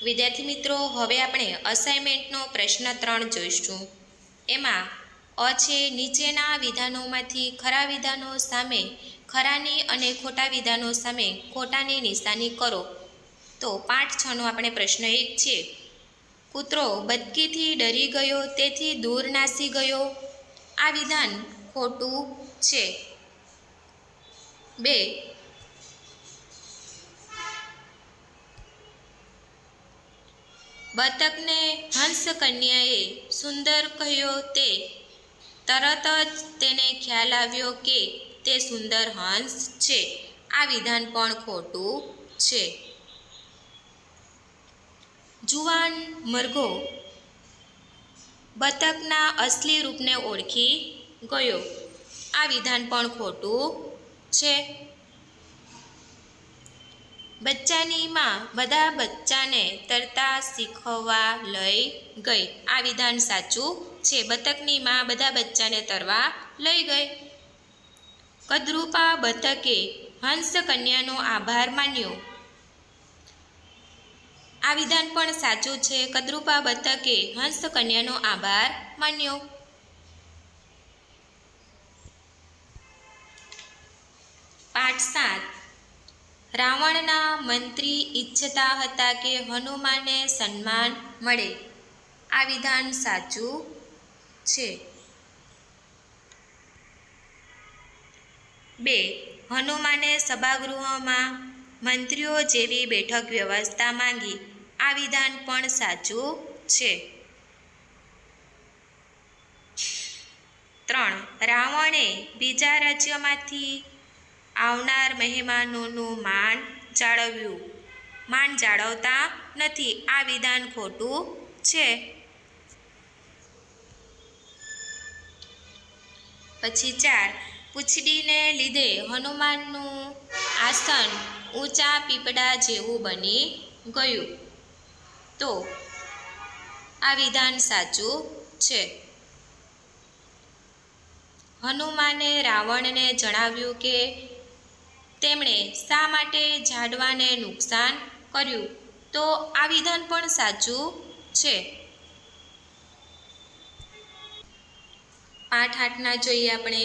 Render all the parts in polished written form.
વિદ્યાર્થી મિત્રો, હવે આપણે અસાઇનમેન્ટનો પ્રશ્ન 3 જોઈશું. એમાં અ છે, નીચેના વિધાનોમાંથી ખરા વિધાનો સામે ખરાની અને ખોટા વિધાનો સામે ખોટાની નિશાની કરો. તો પાઠ 6નો આપણે પ્રશ્ન 1 છે. કૂતરો બદકીથી ડરી ગયો તેથી દૂર નાસી ગયો. આ વિધાન ખોટું છે. 2. બતકને હંસ કન્યાએ સુંદર કહ્યો તે તરત જ તેને ખ્યાલ આવ્યો કે તે સુંદર હંસ છે. આ વિધાન પણ ખોટું છે. જુવાન મરઘો બતકના અસલી રૂપને ઓળખી ગયો. આ વિધાન પણ ખોટું છે. બચ્ચાની માં બધા બચ્ચાને તરતા શીખવવા લઈ ગઈ. આ વિધાન સાચું છે. બતકની માં બધા બચ્ચાને તરવા લઈ ગઈ. કદરૂપા બતકે હંસ કન્યાનો આભાર માન્યો. આ વિધાન પણ સાચું છે. કદરૂપા બતકે હંસ કન્યાનો આભાર માન્યો. પાઠ 7. રાવણના મંત્રી ઈચ્છતા હતા કે હનુમાનને સન્માન મળે. આ વિધાન સાચું છે. 2. હનુમાને સભાગૃહમાં મંત્રીઓ જેવી બેઠક વ્યવસ્થા માંગી. આ વિધાન પણ સાચું છે. 3. રાવણે બીજા રાજ્યમાંથી આવનાર મહેમાનોનું માન જાળવતા નથી. આ વિધાન ખોટું છે. પછી 4. પૂંછડીને લીધે હનુમાનનું આસન ઊંચા પીપળા જેવું બની ગયું. તો આ વિધાન સાચું છે. હનુમાને રાવણને જણાવ્યું કે તેમણે શા માટે ઝાડવાને નુકસાન કર્યું. તો આ વિધાન પણ સાચું છે. પાઠ 8ના જોઈએ આપણે.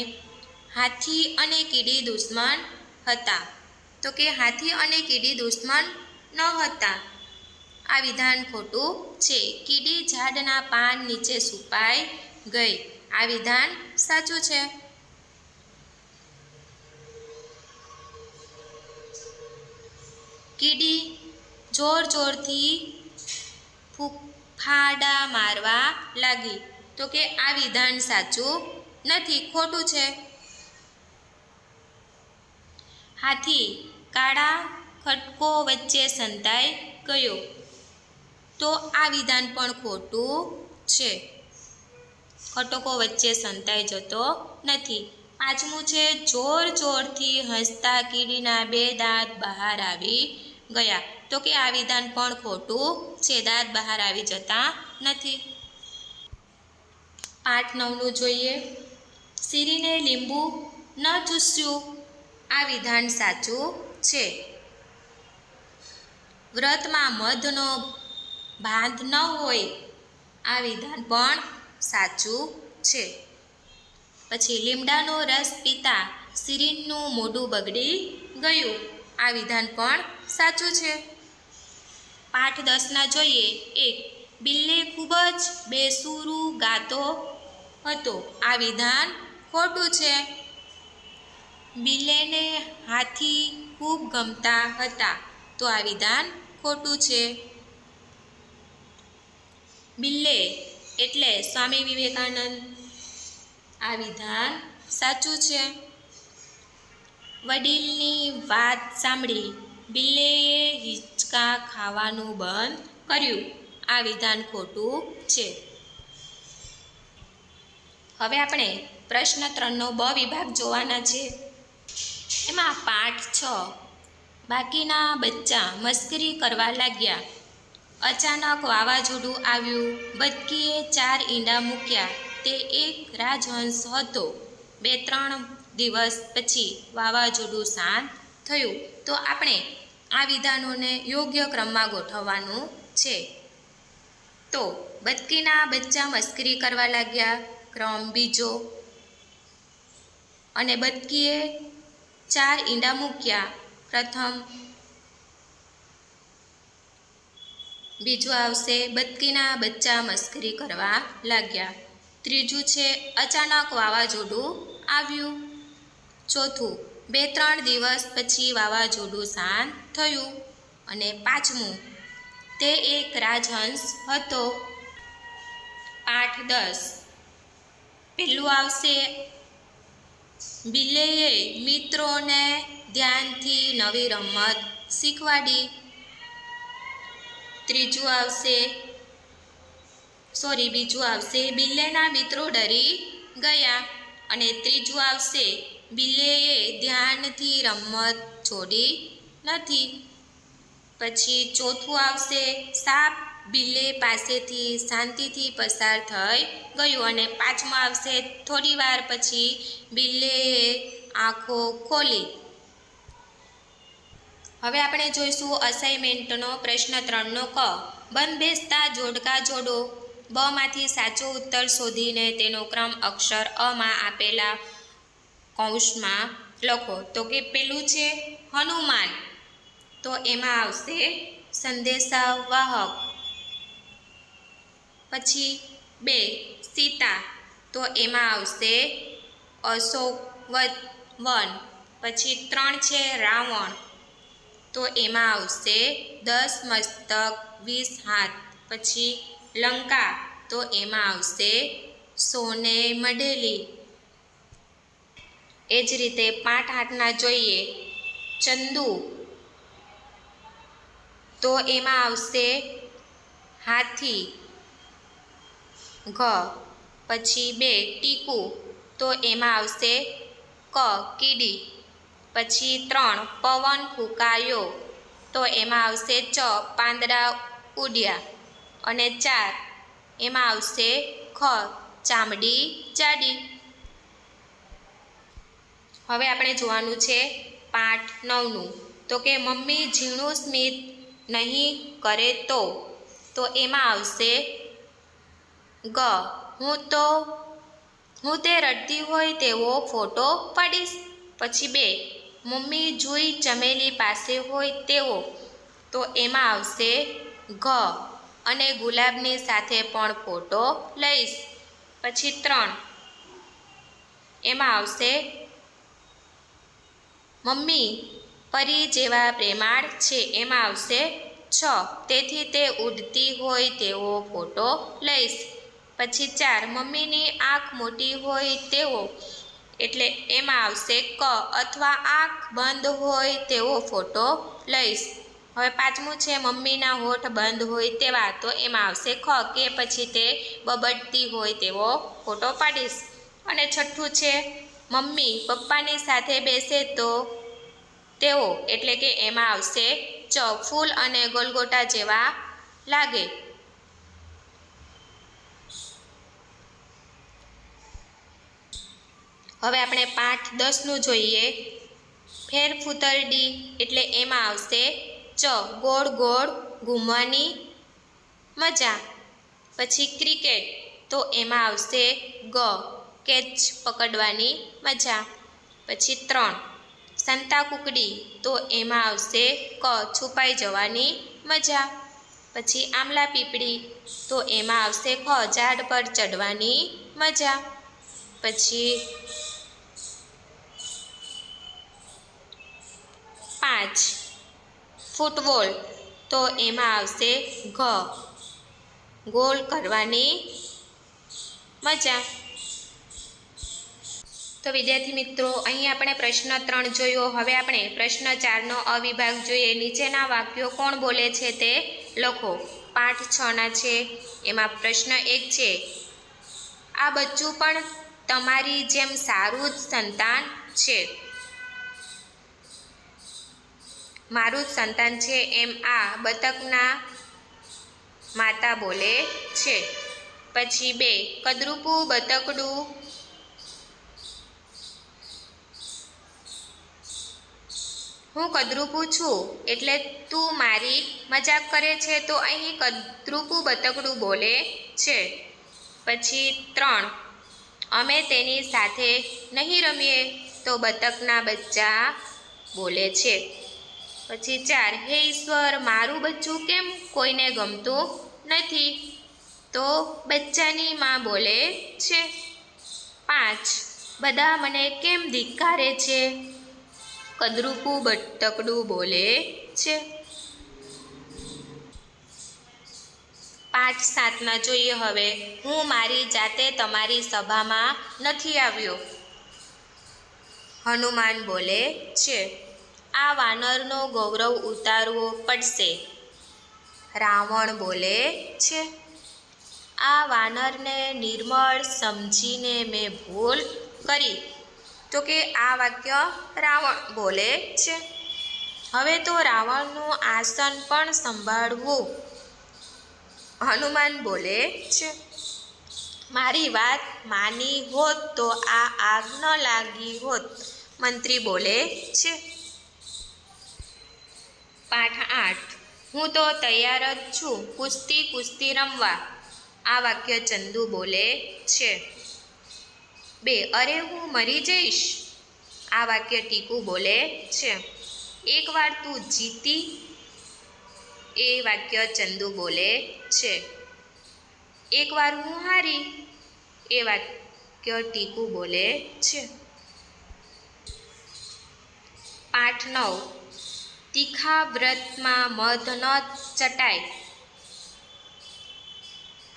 હાથી અને કીડી દુશ્મન હતા. તો કે હાથી અને કીડી દુશ્મન ન હતા. આ વિધાન ખોટું છે. કીડી ઝાડના પાન નીચે છુપાઈ ગઈ. આ વિધાન સાચું છે. કીડી જોર જોરથી ફૂફાડા મારવા લાગી. તો કે આ વિધાન સાચું નથી, ખોટું છે. હાથી કાળા ખડકો વચ્ચે સંતાઈ ગયો. તો આ વિધાન પણ ખોટું છે. ખડકો વચ્ચે સંતાઈ જતો નથી. 5મું છે, જોર જોરથી હસતા કીડીના 2 દાંત બહાર આવી ગયા. તો કે આ વિધાન પણ ખોટું છે. દાંત બહાર આવી જતા નથી. પાઠ 9નું જોઈએ. શીરીને લીંબુ ન ચૂસ્યું. આ વિધાન સાચું છે. વ્રતમાં મધનો ભાત ન હોય. આ વિધાન પણ સાચું છે. પછી લીમડાનો રસ પીતા શીરીનું મોઢું બગડી ગયું. આ વિધાન પણ સાચું છે. પાઠ 10ના જોઈએ. 1. બિલ્લે ખૂબ જ બેસૂરું ગાતો હતો. આ વિધાન ખોટું છે. બિલ્લેને હાથી ખૂબ ગમતા હતા. તો આ વિધાન ખોટું છે. બિલ્લે એટલે સ્વામી વિવેકાનંદ. આ વિધાન સાચું છે. વડીલની વાત સાંભળી બિલ્લેએ હિંચકા ખાવાનું બંધ કર્યું. આ વિધાન ખોટું છે. હવે આપણે પ્રશ્ન 3નો બ વિભાગ જોવાના છે. એમાં પાઠ 6. બાકીના બચ્ચા મસ્કરી કરવા લાગ્યા. અચાનક વાવાઝોડું આવ્યું. બદકીએ 4 ઈંડા મૂક્યા. તે એક રાજહંસ હતો. 2-3 દિવસ પછી વાવાઝોડું શાંત થયું. તો આપણે આ વિધાનોને યોગ્ય ક્રમમાં ગોઠવવાનું છે. તો બતકીના બચ્ચા મસ્કરી કરવા લાગ્યા, ક્રમ બીજો. અને બતકીએ 4 ઈંડા મૂક્યા, પ્રથમ. બીજું આવશે બતકીના બચ્ચા મસ્કરી કરવા લાગ્યા. ત્રીજું છે અચાનક વાવાઝોડું આવ્યું. ચોથું 2-3 દિવસ પછી વાવાઝોડું શાંત થયું. અને પાંચમું તે એક રાજહંસ હતો. પાઠ 10. પહેલું આવશે બિલ્લીએ મિત્રોને ધ્યાનથી નવી રમત શીખવાડી. બીજું આવશે બિલ્લીના મિત્રો ડરી ગયા. અને ત્રીજું આવશે બિલ્લીએ ધ્યાનથી રમત છોડી નથી. પછી ચોથું આવશે સાપ બિલ્લી પાસેથી શાંતિથી પસાર થઈ ગયું. અને પાંચમું આવશે થોડી વાર પછી બિલ્લીએ આંખો ખોલી. હવે આપણે જોઈશું અસાઇનમેન્ટનો પ્રશ્ન 3નો ક. બંધ બેસતા જોડકા જોડો. બ માંથી સાચો ઉત્તર શોધીને તેનો ક્રમ અક્ષર અમાં આપેલા કૌંસમાં લખો. તો કે પેલું છે હનુમાન, તો એમાં આવશે સંદેશાવાહક. પછી 2 સીતા, તો એમાં આવશે અશોકવન. પછી 3 છે રાવણ, તો એમાં આવશે 10 મસ્તક 20 હાથ. પછી લંકા, તો એમાં આવશે સોને મઢેલી. એ જ રીતે 5 હાથના જોઈએ. ચંદુ, તો એમાં આવશે હાથી. ઘ. પછી 2 ટીકુ, તો એમાં આવશે કીડી. પછી 3 પવન ફૂંકાયો, તો એમાં આવશે પાંદડા ઉડ્યા. અને 4 એમાં આવશે ચામડી જાડી. હવે આપણે જોવાનું છે પાઠ 9નું. તો કે મમ્મી ઝીણું સ્મિત નહીં કરે તો એમાં આવશે હું તે રડતી હોય તેવો ફોટો પાડીશ. પછી 2 મમ્મી જુઈ ચમેલી પાસે હોય તેવો, તો એમાં આવશે અને ગુલાબની સાથે પણ ફોટો લઈશ. પછી 3 એમાં આવશે મમ્મી પરી જેવા પ્રેમાળ છે, એમાં આવશે તેથી તે ઉડતી હોય તેવો ફોટો લઈશ. પછી 4 મમ્મીની આંખ મોટી હોય તેવો, એટલે એમાં આવશે અથવા આંખ બંધ હોય તેવો ફોટો લઈશ. હવે પાંચમું છે મમ્મીના હોઠ બંધ હોય તેવા, તો એમાં આવશે કે પછી તે બબડતી હોય તેવો ફોટો પાડીશ. અને છઠ્ઠું છે મમ્મી પપ્પાની સાથે બેસે તો તેવો, એટલે કે એમાં આવશે ફૂલ અને ગલગોટા જેવા લાગે. હવે આપણે પાઠ 10નું જોઈએ. ફેરફૂતરડી, એટલે એમાં આવશે ગોળ ગોળ ઘૂમવાની મજા. પછી ક્રિકેટ, તો એમાં આવશે કેચ પકડવાની મજા. પછી 3 સંતાકૂકડી, તો એમાં આવશે છુપાઈ જવાની મજા. પછી આમલા પીપળી, તો એમાં આવશે ઝાડ પર ચડવાની મજા. પછી 5 ફૂટબોલ, તો એમાં આવશે ગોલ કરવાની મજા. તો વિદ્યાર્થી મિત્રો, અહીં આપણે પ્રશ્ન 3 જોયો. હવે આપણે પ્રશ્ન 4નો અવિભાગ જોઈએ. નીચેના વાક્યો કોણ બોલે છે તે લખો. પાઠ 6ના છે. એમાં પ્રશ્ન 1 છે આ બચ્ચું પણ તમારી જેમ સારું જ સંતાન છે. મારું જ સંતાન છે એમ આ બતકના માતા બોલે છે. પછી 2 કદરૂપું બતકડું હું કદરૂપું છું એટલે તું મારી મજાક કરે છે, તો અહીં કદરૂપું બતકડું બોલે છે. પછી 3, અમે તેની સાથે નહીં રમીએ, તો બતકના બચ્ચા બોલે છે. પછી 4, હે ઈશ્વર, મારું બચ્ચું કેમ કોઈને ગમતું નથી, તો બચ્ચાની માં બોલે છે. 5, બધા મને કેમ ધિક્કારે છે, કદરૂપું બતકડું બોલે છે. પાઠ 7 જોઈએ હવે. હું મારી જાતે તમારી સભામાં નથી આવ્યો, હનુમાન બોલે છે. આ વાનરનો ગૌરવ ઉતારવો પડશે, રાવણ બોલે છે. આ વાનરને નિર્મળ સમજીને મેં ભૂલ કરી, તો કે આ વાક્ય રાવણ બોલે છે. હવે તો રાવણનું આસન પણ સંભાળવું, હનુમાન બોલે છે. મારી વાત માની હોત તો આ આગ ન લાગી હોત, મંત્રી બોલે છે. પાઠ 8, હું તો તૈયાર જ છું કુસ્તી રમવા, આ વાક્ય ચંદુ બોલે છે. 2, અરે હું મરી જઈશ, આ વાક્ય ટીકુ બોલે છે. એકવાર તું જીતી, એ વાક્ય ચંદુ બોલે છે. એકવાર હું હારી, એ વાક્ય ટીકુ બોલે છે. પાઠ 9, તીખા વ્રતમાં મધ ન ચટાય,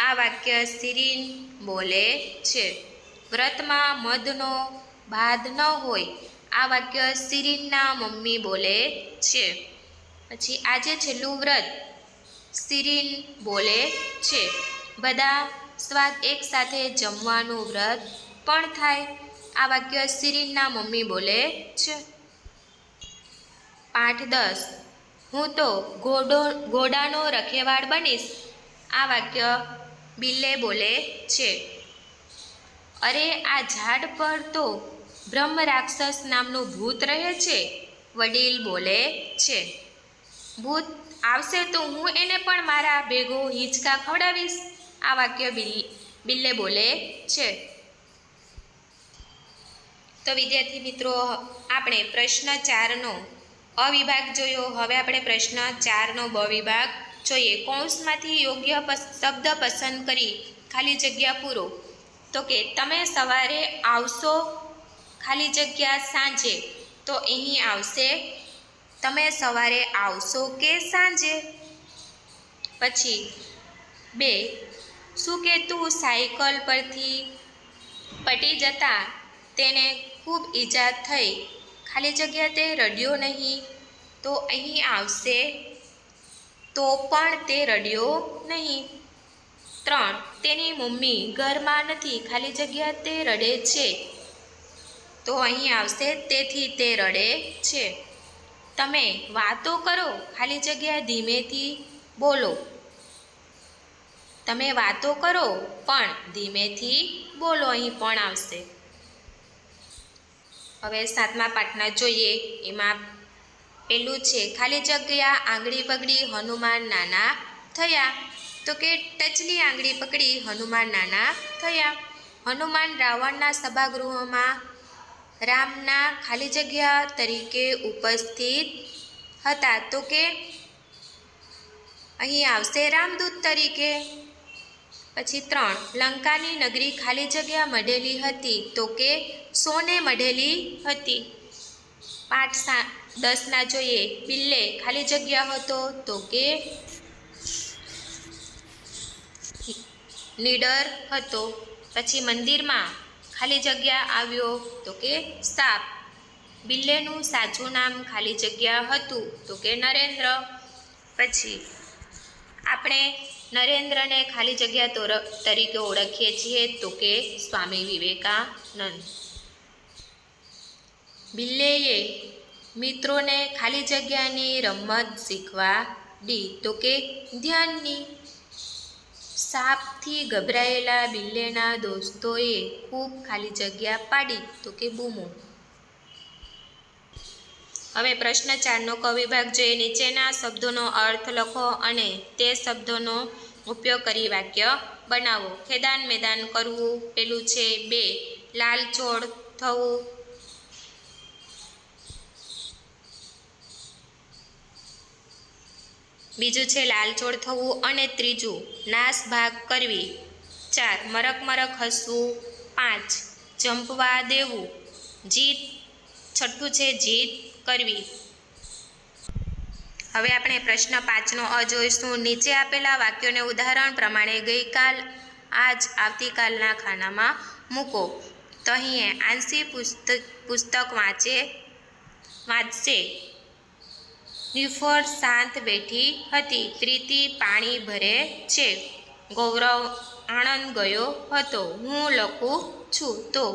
આ વાક્ય શિરીન બોલે છે. વ્રતમાં મધનો બાદ ન હોય, આ વાક્ય શિરીનના મમ્મી બોલે છે. પછી આજે છેલ્લું વ્રત, શિરીન બોલે છે. બધા સ્વાદ એકસાથે જમવાનું વ્રત પણ થાય, આ વાક્ય શિરીનના મમ્મી બોલે છે. પાઠ 10, હું તો ઘોડાનો રખેવાળ બનીશ, આ વાક્ય બિલ્લે બોલે છે. અરે આ ઝાડ પર તો બ્રહ્મ રાક્ષસ નામનું ભૂત રહે છે, વડીલ બોલે છે. ભૂત આવશે તો હું એને પણ મારા ભેગો હિંચકા ખવડાવીશ, આ વાક્ય બિલ્લે બોલે છે. તો વિદ્યાર્થી મિત્રો, આપણે પ્રશ્ન 4નો અ વિભાગ જોયો. હવે આપણે પ્રશ્ન 4નો બ વિભાગ જોઈએ. કૌંસમાંથી યોગ્ય શબ્દ પસંદ કરી ખાલી જગ્યા પૂરો. તો કે તમે સવારે આવશો, ખાલી જગ્યા સાંજે, તો અહીં આવશે તમે સવારે આવશો કે સાંજે. પછી 2, શું કે તું સાયકલ પરથી પડી જતા તેને ખૂબ ઈજા થઈ, ખાલી જગ્યા તે રડ્યો નહીં, તો અહીં આવશે તો પણ તે રડ્યો નહીં. 3, તેની મમ્મી ઘરમાં નથી, ખાલી જગ્યા તે રડે છે, તો અહીં આવશે તેથી તે રડે છે. તમે વાતો કરો, ખાલી જગ્યા ધીમેથી બોલો, તમે વાતો કરો પણ ધીમેથી બોલો, અહીં પણ આવશે. હવે 7મા પાઠના જોઈએ. એમાં પેલું છે ખાલી જગ્યા આંગળી પકડી હનુમાન નાના થયા, તો કે ટચલી આંગળી પકડી હનુમાન નાના થયા. હનુમાન રાવણના સભાગૃહમાં રામના ખાલી જગ્યા તરીકે ઉપસ્થિત હતા, તો કે અહીં આવશે રામદૂત તરીકે. પછી 3, લંકાની નગરી ખાલી જગ્યા મઢેલી હતી, તો કે સોને મઢેલી હતી. પાઠ 10ના જોઈએ. બિલ્લે ખાલી જગ્યા હતો, તો કે નીડર હતો. પછી મંદિરમાં ખાલી જગ્યા આવ્યો, તો કે સાપ. બિલ્લેનું સાચું નામ ખાલી જગ્યા હતું, તો કે નરેન્દ્ર. પછી આપણે નરેન્દ્રને ખાલી જગ્યા તરીકે ઓળખીએ છીએ, તો કે સ્વામી વિવેકાનંદ. બિલ્લેએ મિત્રોને ખાલી જગ્યાની રમત શીખવાડી, તો કે ધ્યાનની. સાપથી ગભરાયેલા બિલ્લેના દોસ્તોએ ખૂબ ખાલી જગ્યા પાડી, તો કે બૂમો. હવે પ્રશ્ન 4નો ક વિભાગ જોઈએ. નીચેના શબ્દોનો અર્થ લખો અને તે શબ્દોનો ઉપયોગ કરી વાક્ય બનાવો. ખેદાન મેદાન કરવું પેલું છે. 2 લાલચોળ થવું, બીજું છે લાલચોળ થવું અને ત્રીજું નાશ ભાગ કરવી. 4 મરક મરક હસવું. 5 જંપવા દેવું. જીત, છઠ્ઠું છે જીત કરવી. હવે આપણે પ્રશ્ન 5નો અ જોઈશું. નીચે આપેલા વાક્યોને ઉદાહરણ પ્રમાણે ગઈકાલ, આજ, આવતીકાલના ખાનામાં મૂકો. તો અહીં આંશી પુસ્તક વાંચશે. નિફળ શાંત બેઠી હતી. પ્રીતિ પાણી ભરે છે. ગૌરવ આણંદ ગયો હતો. હું લખું છું. તો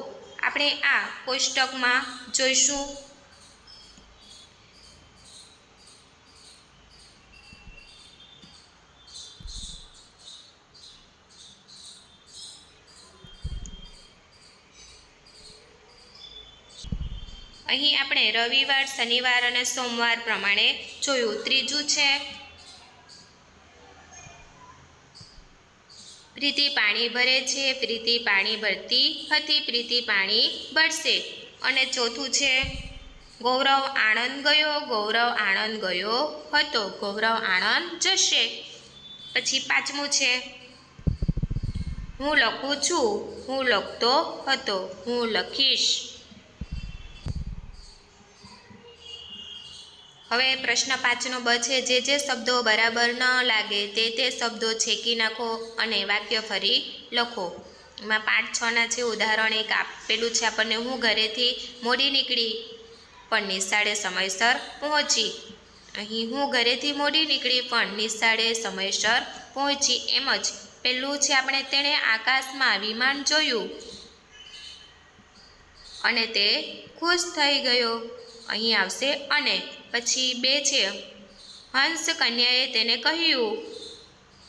આપણે આ કોષ્ટકમાં જોઈશું. અહીં આપણે રવિવાર, શનિવાર અને સોમવાર પ્રમાણે જોયું. ત્રીજું છે પ્રીતિ પાણી ભરે છે. પ્રીતિ પાણી ભરતી હતી. પ્રીતિ પાણી ભરશે. અને ચોથું છે ગૌરવ આણંદ ગયો. ગૌરવ આણંદ ગયો હતો. ગૌરવ આણંદ જશે. પછી 5મું છે હું લખું છું. હું લખતો હતો. હું લખીશ. હવે પ્રશ્ન 5નો બ છે. જે શબ્દો બરાબર ન લાગે તે શબ્દો છેકી નાખો અને વાક્ય ફરી લખો. એમાં 5, 6ના છે. ઉદાહરણ 1 આપેલું છે આપણને. હું ઘરેથી મોડી નીકળી પણ નિશાળે સમયસર પહોંચી. અહીં હું ઘરેથી મોડી નીકળી પણ નિશાળે સમયસર પહોંચી. એમ જ પેલું છે આપણે તેણે આકાશમાં વિમાન જોયું અને તે ખુશ થઈ ગયો. અહીં આવશે અને. પછી 2 છે હંસ કન્યાએ તેને કહ્યું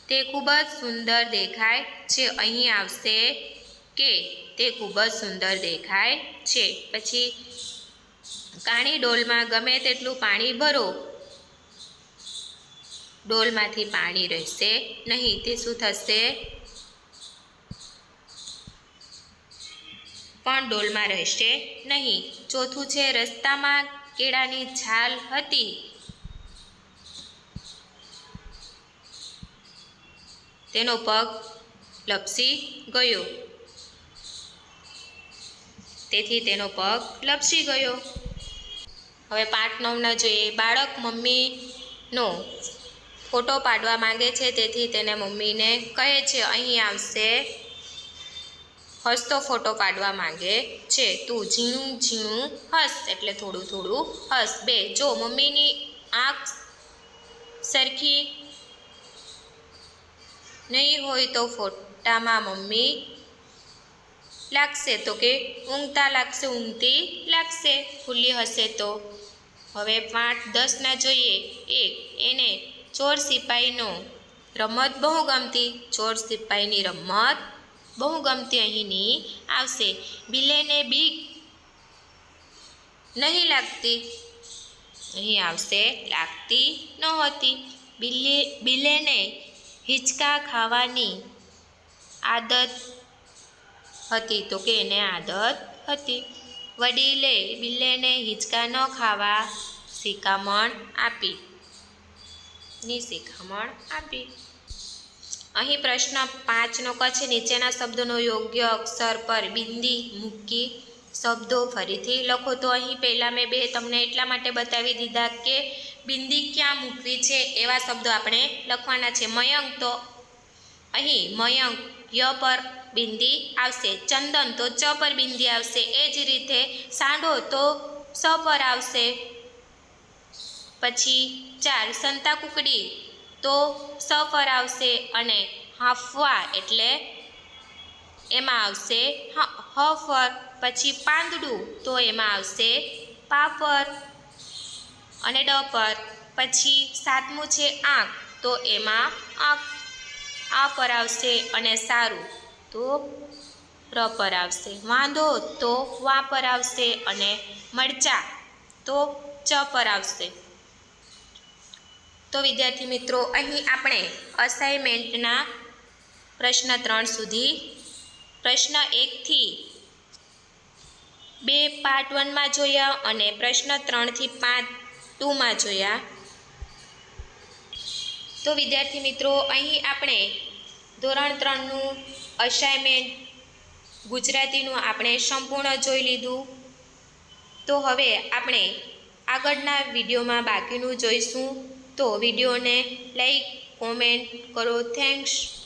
તે ખૂબ જ સુંદર દેખાય છે. અહીં આવશે કે તે ખૂબ જ સુંદર દેખાય છે. પછી કાણી ડોલમાં ગમે તેટલું પાણી ભરો, ડોલમાંથી પાણી રહેશે નહીં. તે શું થશે? પણ ડોલમાં રહેશે નહીં. ચોથું છે રસ્તામાં કેળાની છાલ હતી. તેનો પગ લપસી ગયો. તેથી તેનો પગ લપસી ગયો. હવે 5, 9ના જોઈએ. બાળક મમ્મીનો ફોટો પાડવા માંગે છે. તેથી તેને મમ્મીને કહે છે. અહીં આવશે હસતો ફોટો પાડવા માંગે છે. તું ઝીણું ઝીણું હસ, એટલે થોડું થોડું હસ. 2 જો મમ્મીની આંખ સરખી નહીં હોય તો ફોટામાં મમ્મી લાગશે તો કે ઊંઘતા લાગશે, ઊંઘતી લાગશે. ખુલ્લી હશે તો. હવે 5, 10ના જોઈએ. 1 એને ચોર સિપાહીનો રમત બહુ ગમતી. ચોર સિપાહીની રમત બહુ ગમતી અહીંની આવશે. બિલેને બીક નહીં લાગતી. અહીં આવશે લાગતી નહોતી. બિલેને હિંચકા ખાવાની આદત હતી તો કે એને આદત હતી. વડીલે બિલેને હિંચકા ન ખાવા શિખામણ આપી. અહીં પ્રશ્ન 5નો ક છે. નીચેના શબ્દોનો યોગ્ય અક્ષર પર બિંદી મૂકી શબ્દો ફરીથી લખો. તો અહીં પહેલાં મેં 2 તમને એટલા માટે બતાવી દીધા કે બિંદી ક્યાં મૂકવી છે એવા શબ્દો આપણે લખવાના છે. મયંક તો અહીં મયંક ય પર બિંદી આવશે. ચંદન તો ચ પર બિંદી આવશે. એ જ રીતે સાંઢો તો સ પર આવશે. પછી 4 સંતા કુકડી તો સ પર આવશે. અને હાંફવા એટલે એમાં આવશે હ પર. પછી પાંદડું તો એમાં આવશે પા પર અને ડ પર. પછી 7મું છે આંખ તો એમાં આંખ આ પર આવશે. અને સારું તો ર પર આવશે. વાંધો તો વા પર આવશે. અને મરચાં તો ચ પર આવશે. તો વિદ્યાર્થી મિત્રો, અહીં આપણે અસાઇનમેન્ટના પ્રશ્ન 3 સુધી, પ્રશ્ન 1 થી 2 પાર્ટ 1માં જોયા અને પ્રશ્ન 3 થી 5 2માં જોયા. તો વિદ્યાર્થી મિત્રો, અહીં આપણે ધોરણ 3નું અસાઇનમેન્ટ ગુજરાતીનું આપણે સંપૂર્ણ જોઈ લીધું. તો હવે આપણે આગળના વિડીયોમાં બાકીનું જોઈશું. તો વિડીયોને લાઈક, કોમેન્ટ કરો. થેન્ક્સ.